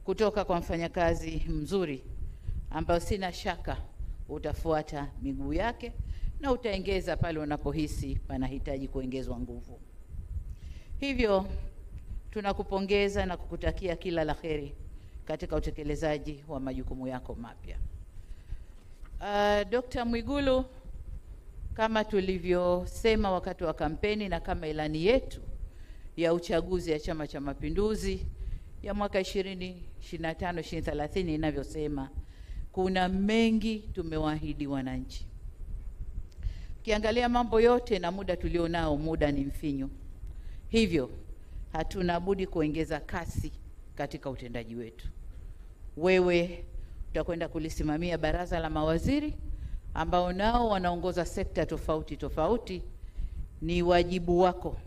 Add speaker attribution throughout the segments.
Speaker 1: kutoka kwa mfanyakazi mzuri ambao sina shaka utafuata miguu yake na utaongeza pale unapohisi panahitaji kuongezwa nguvu. Hivyo tunakupongeza na kukutakia kila la kheri katika utekelezaji wa majukumu yako mapya. Dr. Mwigulu, kama tulivyosema wakati wa kampeni na kama ilani yetu ya uchaguzi ya Chama cha Mapinduzi ya mwaka 2025-2030 inavyosema, kuna mengi tumewaahidi wananchi. Ukiangalia mambo yote na muda tulionao, muda ni mfinyu. Hivyo hatuna budi kuongeza kasi katika utendaji wetu. Wewe utakwenda kulisimamia baraza la mawaziri ambao nao wanaongoza sekta tofauti tofauti. Ni wajibu wako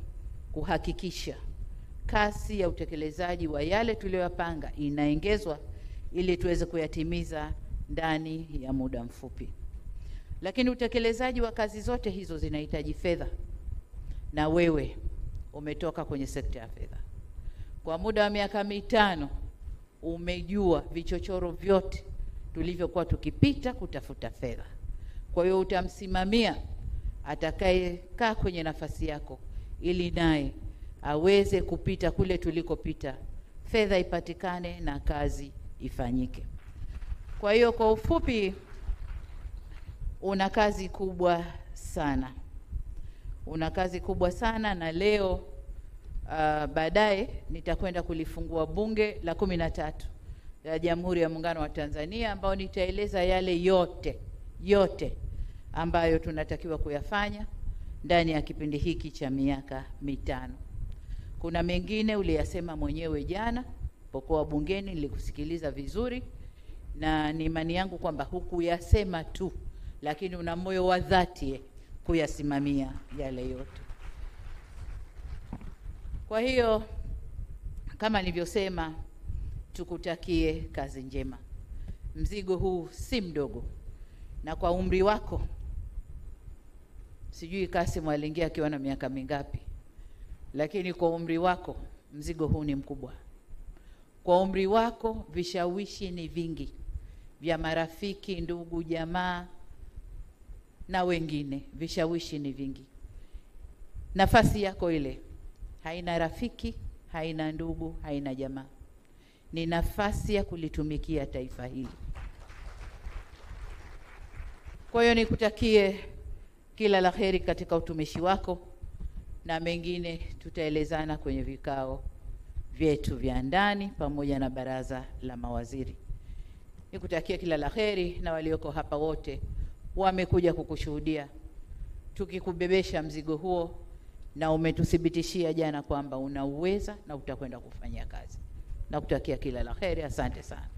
Speaker 1: kuhakikisha kasi ya utekelezaji wa yale tuliyopanga inaongezwa ili tuweze kuyatimiza ndani ya muda mfupi. Lakini utekelezaji wa kazi zote hizo zinahitaji fedha, na wewe umetoka kwenye sekta ya fedha. Kwa muda wa miaka 5 umejua vichochoro vyote tulivyokuwa tukipita kutafuta fedha. Kwa hiyo utamsimamia atakayekaa kwenye nafasi yako ili naye aweze kupita kule tulikopita, fedha ipatikane na kazi ifanyike. Kwa hiyo kwa ufupi, una kazi kubwa sana. Una kazi kubwa sana, na leo baadaye nitakwenda kulifungua bunge la 13 la Jamhuri ya Muungano wa Tanzania, ambao nitaeleza yale yote ambayo tunatakiwa kuyafanya ndani ya kipindi hiki cha miaka 5. Kuna mengine uliyasema mwenyewe jana pokuwa bungeni, nilikusikiliza vizuri, na ni imani yangu kwamba hukuyasema tu, lakini una moyo wa dhati kuyasimamia yale yote. Kwa hiyo kama nilivyosema, tukutakie kazi njema. Mzigo huu si mdogo, na kwa umri wako, sijui Kassim aliingia akiwa na miaka mingapi, lakini kwa umri wako mzigo huu ni mkubwa. Kwa umri wako vishawishi ni vingi vya marafiki, ndugu, jamaa na wengine, vishawishi ni vingi. Nafasi yako ile haina rafiki, haina ndugu, haina jamaa. Ni nafasi ya kulitumikia taifa hili. Kwa hiyo nikutakie kila la kheri katika utumishi wako, na mengine tutaelezana kwenye vikao vyetu vya ndani pamoja na baraza la mawaziri. Nikutakie kila la kheri, na walioko hapa wote wamekuja kukushuhudia tukikubebesha mzigo huo, na umetuthibitishia jana kwamba unauweza na utakwenda kufanya kazi. Nakutakia kila la kheri. Asante sana.